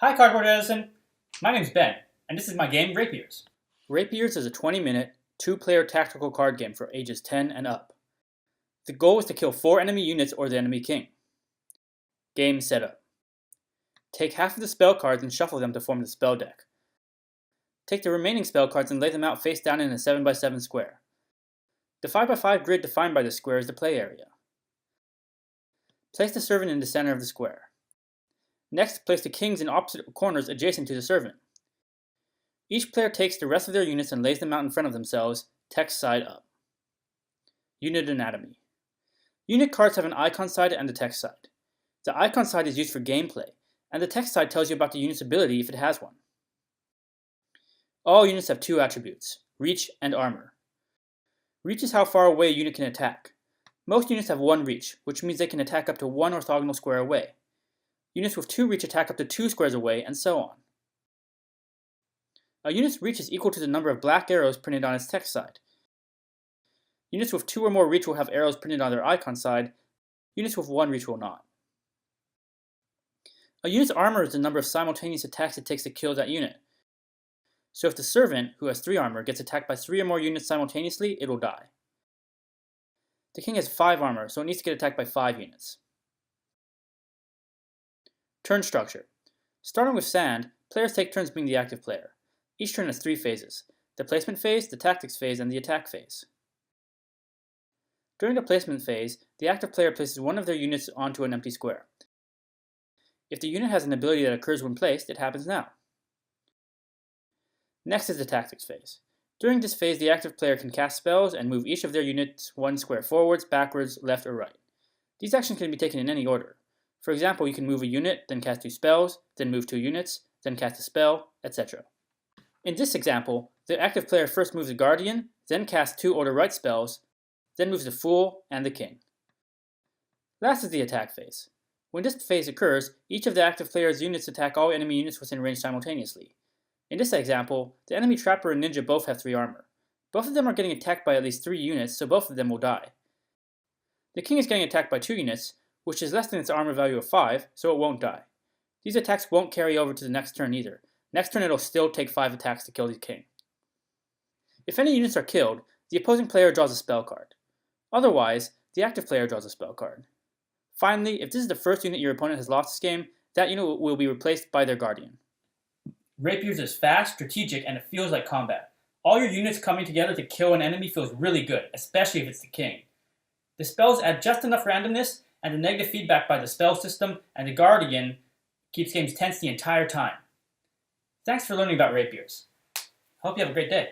Hi, cardboardedison. My name's Ben, and this is my game, Rapiers. Rapiers is a 20-minute, two-player tactical card game for ages 10 and up. The goal is to kill 4 enemy units or the enemy king. Game setup. Take half of the spell cards and shuffle them to form the spell deck. Take the remaining spell cards and lay them out face down in a 7x7 square. The 5x5 grid defined by the square is the play area. Place the servant in the center of the square. Next, place the kings in opposite corners adjacent to the servant. Each player takes the rest of their units and lays them out in front of themselves, text side up. Unit anatomy. Unit cards have an icon side and a text side. The icon side is used for gameplay, and the text side tells you about the unit's ability if it has one. All units have 2 attributes, reach and armor. Reach is how far away a unit can attack. Most units have 1 reach, which means they can attack up to 1 orthogonal square away. Units with 2 reach attack up to 2 squares away, and so on. A unit's reach is equal to the number of black arrows printed on its text side. Units with 2 or more reach will have arrows printed on their icon side. Units with 1 reach will not. A unit's armor is the number of simultaneous attacks it takes to kill that unit. So if the servant, who has 3 armor, gets attacked by 3 or more units simultaneously, it will die. The king has 5 armor, so it needs to get attacked by 5 units. Turn structure. Starting with sand, players take turns being the active player. Each turn has 3 phases: the placement phase, the tactics phase, and the attack phase. During the placement phase, the active player places one of their units onto an empty square. If the unit has an ability that occurs when placed, it happens now. Next is the tactics phase. During this phase, the active player can cast spells and move each of their units 1 square forwards, backwards, left, or right. These actions can be taken in any order. For example, you can move a unit, then cast 2 spells, then move 2 units, then cast a spell, etc. In this example, the active player first moves the Guardian, then casts 2 order right spells, then moves the Fool and the King. Last is the attack phase. When this phase occurs, each of the active player's units attack all enemy units within range simultaneously. In this example, the enemy Trapper and Ninja both have 3 armor. Both of them are getting attacked by at least 3 units, so both of them will die. The King is getting attacked by 2 units, which is less than its armor value of 5, so it won't die. These attacks won't carry over to the next turn either. Next turn it'll still take 5 attacks to kill the king. If any units are killed, the opposing player draws a spell card. Otherwise, the active player draws a spell card. Finally, if this is the first unit your opponent has lost this game, that unit will be replaced by their Guardian. Rapiers is fast, strategic, and it feels like combat. All your units coming together to kill an enemy feels really good, especially if it's the king. The spells add just enough randomness, and the negative feedback by the spell system and the Guardian keeps games tense the entire time. Thanks for learning about rapiers. Hope you have a great day.